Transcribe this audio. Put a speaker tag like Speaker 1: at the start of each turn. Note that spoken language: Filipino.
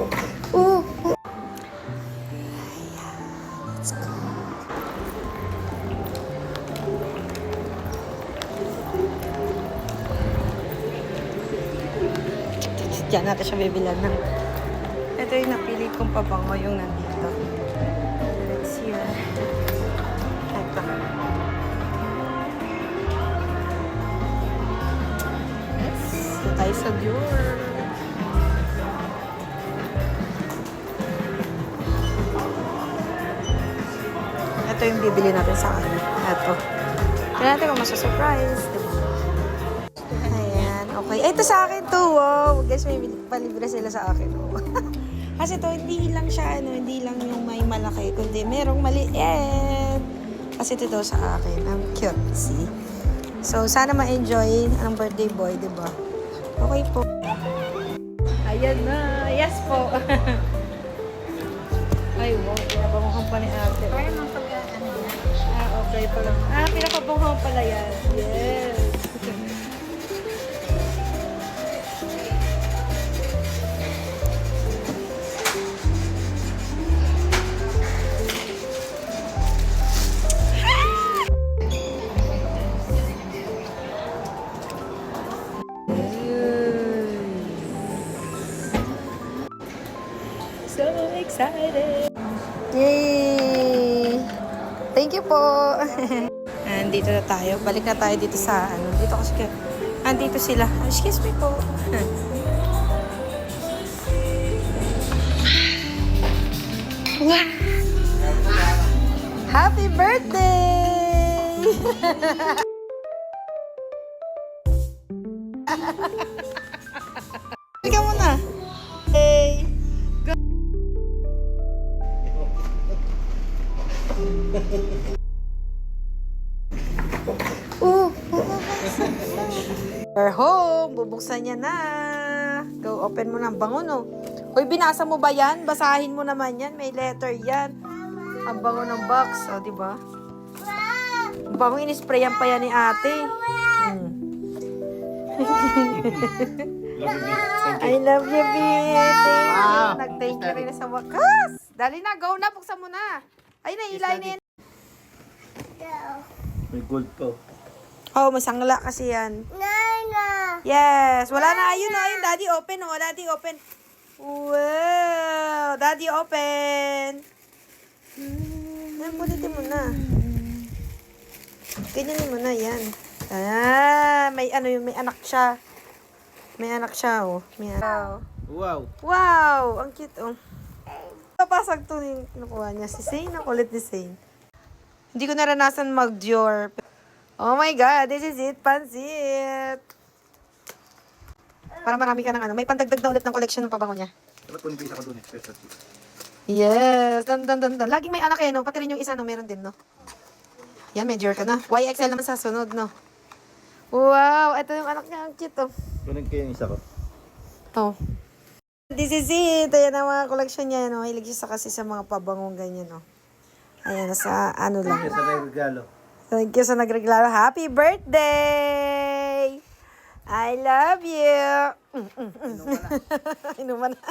Speaker 1: Oh. Diyan natin siya bibilan ng. Ito yung napili kong pabango yung nandito. Let's see. Ito. Yes. Ito tayo sa Dior. Ito yung bibili natin sa kanya. Ito. Kaya natin kung masusurprise. Diba? Ayan. Okay. Ito sa akin to. Wow. Guys, may palibre sila sa akin. Kasi to, hindi lang siya, hindi lang yung may malaki, kundi merong maliit. Kasi ito sa akin. Ang cute. See? So, sana ma-enjoy ang birthday boy, diba? Okay po. Ayan na. Yes po. Ay, wow. Pinapamukhan pa ni ate.
Speaker 2: Parang mga pag-ano yan.
Speaker 1: Okay pala. Pinapabunghaw pala yan. Yes. So excited! Yay! Thank you po! Andito na tayo. Balik na tayo dito sa dito kasi andito sila. Excuse me po. Wow! Happy birthday! Ikaw muna. Hey! We're home. Bubuksan niya na. Go, open mo ng bango, no? Uy, binasa mo ba yan? Basahin mo naman yan. May letter yan. Ang bango ng box. O, diba? Ang bango, inisprayan pa yan ni ate. I love you, baby.
Speaker 3: Wow.
Speaker 1: Nag-thank you rin na sa wakas. Dali na, go na. Buksan mo na. Ay, nailay na yan.
Speaker 3: May gold po.
Speaker 1: Oh, masangla kasi yan. Yes. Wala na. Ayun na. Ayun. Daddy, open. Oh, daddy, open. Wow. Daddy, open. Pulitin mo na. Ganyanin mo na. Yan. May may anak siya. May anak siya, oh. May anak.
Speaker 3: Wow.
Speaker 1: Wow. Ang cute, oh. Papasag to yung kinukuha niya. Si Zane. Ang kulit ni Zane. Hindi ko naranasan mag-Dior. Oh my God, this is it, pansit. Para marami ka ng May pandagdag na ulit ng collection ng pabango niya.
Speaker 3: Dapat kung isa ka doon, special.
Speaker 1: Yes, dan. Laging may anak no? Pati rin yung isa, no? Meron din, no? Yan, may Dior ka na. YXL naman sa sunod, no? Wow, ito yung anak niya, ang cute, oh.
Speaker 3: Kunin ko yung isa ko.
Speaker 1: Oh. This is it. Ayan ang mga collection niya, no? Hilig siya kasi sa mga pabangong ganyan, no? Ayan, sa lang.
Speaker 3: Yung sa may regalo.
Speaker 1: Thank you sa nagreklamo. Happy birthday! I love you! Inuman na.